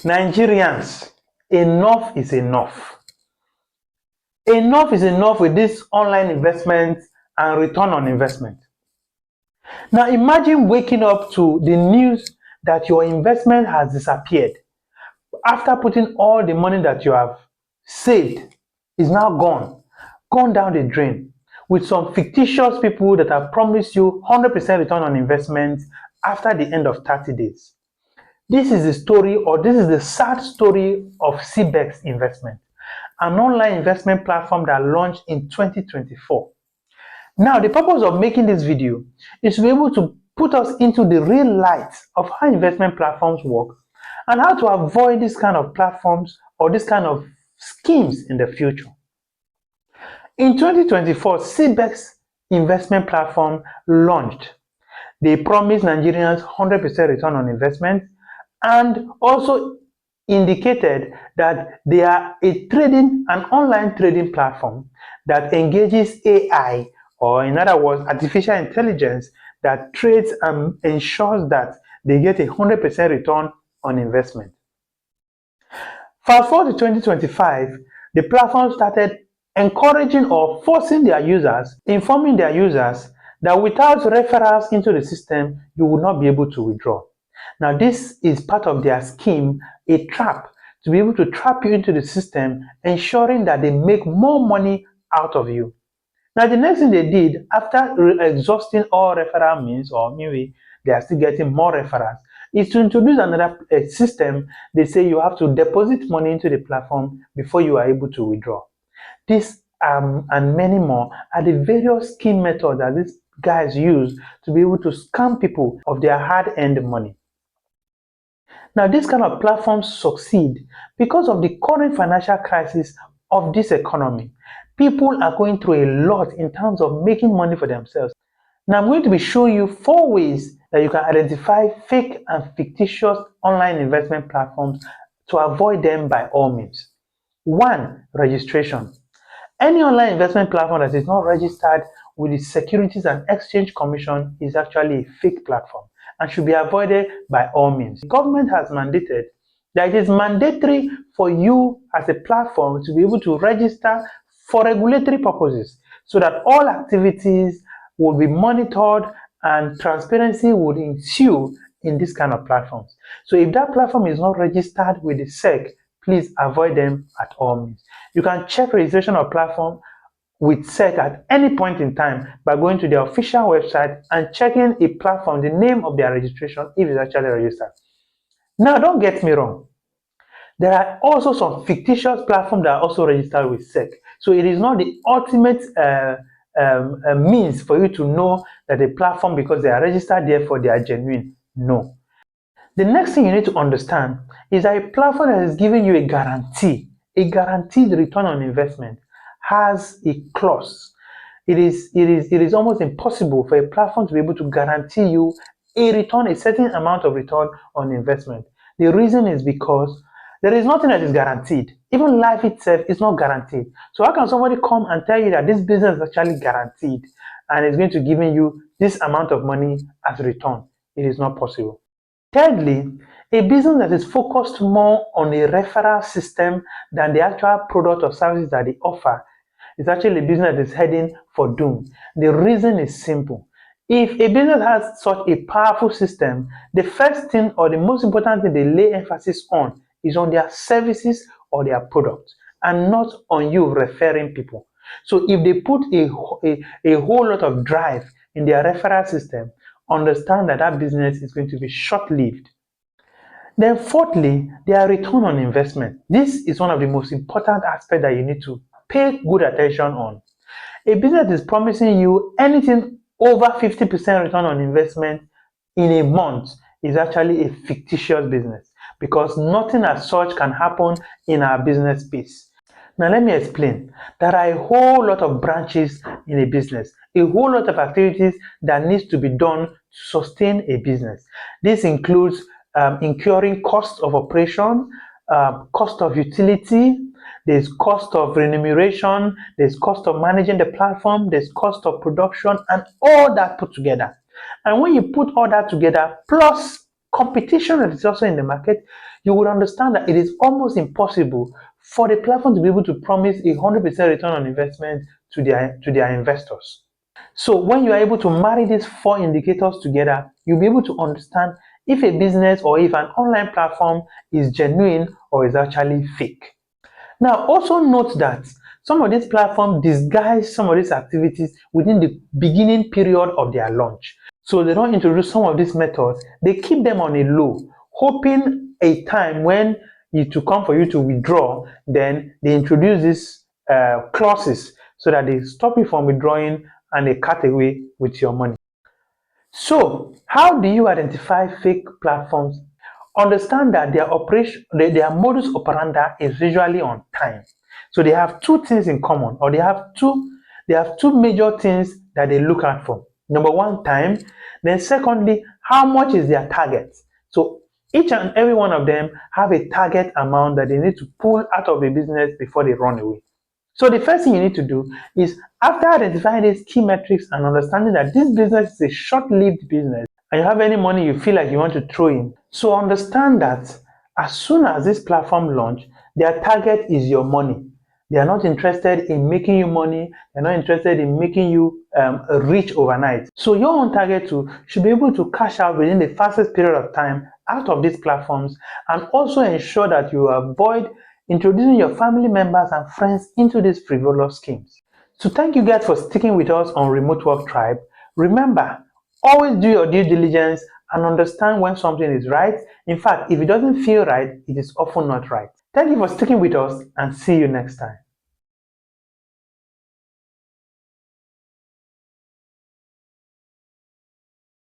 Nigerians, enough is enough. Enough is enough with this online investment and return on investment. Now imagine waking up to the news that your investment has disappeared after putting all the money that you have saved is now gone down the drain with some fictitious people that have promised you 100% return on investment after the end of 30 days. This is the story, or this is the sad story of CBEX Investment, an online investment platform that launched in 2024. Now, the purpose of making this video is to be able to put us into the real light of how investment platforms work and how to avoid this kind of platforms or this kind of schemes in the future. In 2024, CBEX Investment Platform launched. They promised Nigerians 100% return on investment and also indicated that they are an online trading platform that engages AI, or in other words, artificial intelligence, that trades and ensures that they get 100% return on investment. Fast forward to 2025, the platform started encouraging or forcing their users, informing their users that without referrals into the system, you will not be able to withdraw. Now, this is part of their scheme, a trap, to be able to trap you into the system, ensuring that they make more money out of you. Now, the next thing they did, after exhausting all referral means, or maybe they are still getting more referrals, is to introduce another system. They say you have to deposit money into the platform before you are able to withdraw. This and many more are the various scheme methods that these guys use to be able to scam people of their hard-earned money. Now, this kind of platforms succeed because of the current financial crisis of this economy. People are going through a lot in terms of making money for themselves. Now, I'm going to be showing you 4 ways that you can identify fake and fictitious online investment platforms to avoid them by all means. 1. Registration. Any online investment platform that is not registered with the Securities and Exchange Commission is actually a fake platform and should be avoided by all means. The government has mandated that it is mandatory for you as a platform to be able to register for regulatory purposes so that all activities will be monitored and transparency would ensue in this kind of platforms. So if that platform is not registered with the SEC, please avoid them at all means. You can check registration of platform with SEC at any point in time by going to their official website and checking a platform, the name of their registration, if it's actually registered. Now, don't get me wrong. There are also some fictitious platforms that are also registered with SEC. So it is not the ultimate means for you to know that a platform, because they are registered, therefore they are genuine. No. The next thing you need to understand is that a platform that is giving you a guaranteed return on investment, has a clause. It is almost impossible for a platform to be able to guarantee you a certain amount of return on investment. The reason is because there is nothing that is guaranteed. Even life itself is not guaranteed. So how can somebody come and tell you that this business is actually guaranteed and is going to give you this amount of money as return? It is not possible. Thirdly, a business that is focused more on a referral system than the actual product or services that they offer is actually a business that is heading for doom. The reason is simple. If a business has such a powerful system, the first thing or the most important thing they lay emphasis on is on their services or their products and not on you referring people. So if they put a whole lot of drive in their referral system, understand that that business is going to be short-lived. Then fourthly, their return on investment. This is one of the most important aspects that you need to pay good attention on. A business is promising you anything over 50% return on investment in a month is actually a fictitious business, because nothing as such can happen in our business space. Now let me explain. There are a whole lot of branches in a business, a whole lot of activities that needs to be done to sustain a business. This includes incurring cost of operation, cost of utility, there's cost of remuneration, there's cost of managing the platform, there's cost of production, and all that put together. And when you put all that together, plus competition that is also in the market, you would understand that it is almost impossible for the platform to be able to promise a 100% return on investment to their investors. So when you are able to marry these four indicators together, you'll be able to understand if a business or if an online platform is genuine or is actually fake. Now, also note that some of these platforms disguise some of these activities within the beginning period of their launch. So they don't introduce some of these methods, they keep them on a low, hoping a time when it will come for you to withdraw, then they introduce these clauses so that they stop you from withdrawing and they cut away with your money. So, how do you identify fake platforms? Understand that their modus operandi is usually on time. So they have two things in common, or they have two major things that they look out for. Number one, time. Then secondly, how much is their target? So each and every one of them have a target amount that they need to pull out of a business before they run away. So the first thing you need to do is, after identifying these key metrics and understanding that this business is a short-lived business and you have any money you feel like you want to throw in, so understand that as soon as this platform launch, their target is your money. They are not interested in making you money. They're not interested in making you rich overnight. So your own target too should be able to cash out within the fastest period of time out of these platforms, and also ensure that you avoid introducing your family members and friends into these frivolous schemes. So thank you guys for sticking with us on Remote Work Tribe. Remember, always do your due diligence and understand when something is right. In fact, if it doesn't feel right, it is often not right. Thank you for sticking with us, and see you next time.